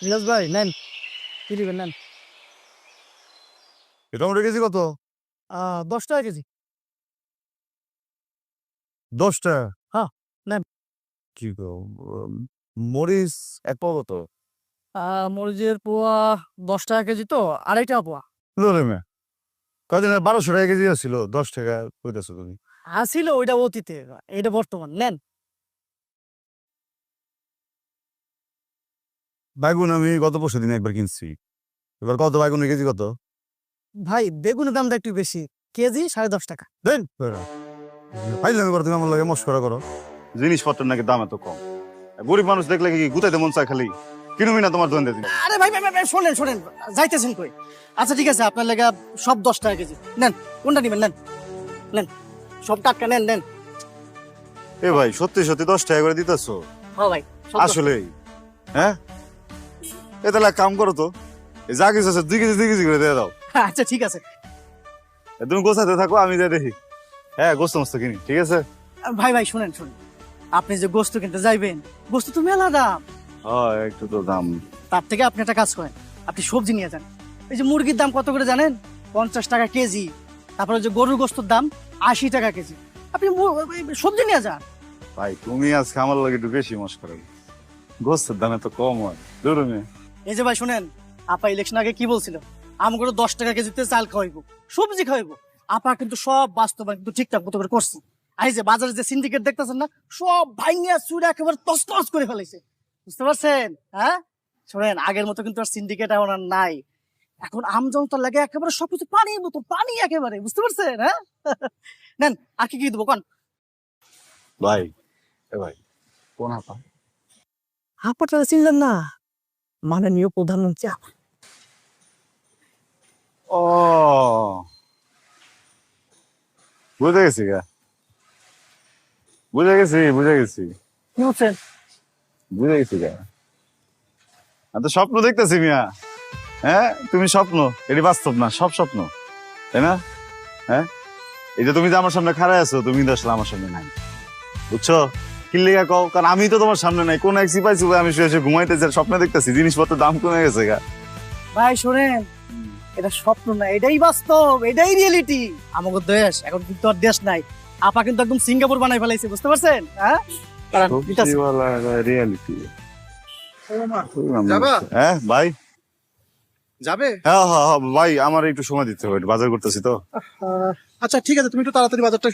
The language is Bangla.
নীরজ ভাই নেন, কি দিবেন নেন। টমেটো কেজি কত? 10 টাকা কেজি। 10 টাকা? হ্যাঁ, নেন। কি গো, মরিচ এক পাও কত? মরিচের পোয়া 10 টাকা কেজি তো, 2.5 টাকা পোয়া। ধরে মে কদিন 1200 টাকা কেজি ছিল, 10 টাকা কইতেছো তুমি? ছিল ওইটা অতীতে, এটা বর্তমান। নেন। বাইগুন আমি গত পরশু দিন একবার কিনছি, এবার কত বাইগুনের কেজি কত? ভাই বেগুনের দামটা একটু বেশি, কেজি 10.5 টাকা। দেন ফাইলামি করো তুমি আমার লাগে, মস্করা করো। জিনিসপত্রের নাকি দাম এত কম, গরিব মানুষ দেখলে কি গুতাইতে মন চায় খালি? কিনুমি না তোমার দোকান দিয়ে? আরে ভাই ভাই ভাই ভাই, শোনেন শোনেন, যাইতেছেন কই? আচ্ছা ঠিক আছে, আপনার লেগা সব 10 টাকা কেজি। নেন, কোনটা নিবেন নেন, নেন, সব টাটকা নেন নেন। এ ভাই সত্যি সত্যি 10 টাকা করে দিতেছো? হ্যাঁ ভাই, আসলেই? হ্যাঁ, এ তাহলে এক কাম করো তো, এই যা কিছু আছে 2 কেজি করে দিয়ে দাও। আচ্ছা ঠিক আছে। তুমি গোছাতে থাকো, আমি যাই দেখি। হ্যাঁ, গোস্ত মস্ত কিনি, ঠিক আছে? ভাই ভাই শুনেন শুনেন, আপনি যে গোস্ত কিনতে যাইবেন, গোস্ত তো মেলা দাম। হ্যাঁ, একটু তো দাম। তার থেকে আপনি একটা কাজ করেন, আপনি সবজি নিয়ে যান। এই যে মুরগির দাম কত করে জানেন? 50 টাকা কেজি। তারপরে যে গরুর গোস্তের দাম 80 টাকা কেজি। আপনি এই সবজি নিয়ে যান। ভাই তুমি আজকে আমার লাগে একটু বেশি মস্করা, গোস্তের দাম এত কম হয়? ধরো মেয়ে। এই যে ভাই শুনেন, আপা ইলেকশন আগে কি বলছিল? আমগুলো 10 টাকা কেজিতে চাল খাওয়াইবো, সবজি খাওয়াইবো। আপা কিন্তু সব বাস্তবায়ন কিন্তু ঠিকঠাক মতো করে করছে। আর এই যে বাজারে যে সিন্ডিকেট দেখতেছেন না, সব ভাইঙ্গা চুরে একেবারে তছনছ করে ফেলেছে। বুঝতে পারছেন? হ্যাঁ, শোনেন, আগের মতো কিন্তু আর সিন্ডিকেট এখন আর নাই। এখন আমজনতার লাগে একেবারে সবকিছু পানির মতো, পানি একেবারে। বুঝতে পারছেন? হ্যাঁ, নেন, আর কি কি দেবো কোন? ভাই, এ ভাই, কোন আপা? আপাটা চিনলেন না? মাননীয় প্রধানমন্ত্রী আপা। ও, বুঝে গেছি গা, বুঝে গেছি কি বলছেন? বুঝে গেছি গা। আমি তো স্বপ্ন দেখতেছি মিয়া। হ্যাঁ, তুমি স্বপ্ন, এটি বাস্তব না, সব স্বপ্ন, তাই না? হ্যাঁ, এই যে তুমি যে আমার সামনে খাড়ায় আছো, তুমি কিন্তু আসলে আমার সামনে নাই, বুঝছো? কি লেগা কও? কারণ আমি তো তোমার সামনে নাই, কোন এক সিপাই সুপাই আমি শুয়ে শুয়ে ঘুমাইতেছি আর স্বপ্ন দেখতেছি, জিনিসপত্রের দাম কমে গেছে গা। ভাই শোনেন, এটা স্বপ্ন না, এটাই বাস্তব, এটাই রিয়েলিটি। আমাকে দেশ এখন কিন্তু আর দেশ নাই। আপা কিন্তু একদম সিঙ্গাপুর বানাই ফেলাইছে। বুঝতে পারছেন? হ্যাঁ, দাঁড়ান, দিতাছি। রিয়ালিটি। যাবা? হ্যাঁ ভাই, যাবে? হ্যাঁ হ্যাঁ হ্যাঁ ভাই, আমার একটু সময় দিতে হবে, একটু বাজার করতেছি তো। আচ্ছা ঠিক আছে, তুমি একটু তাড়াতাড়ি বাজারটা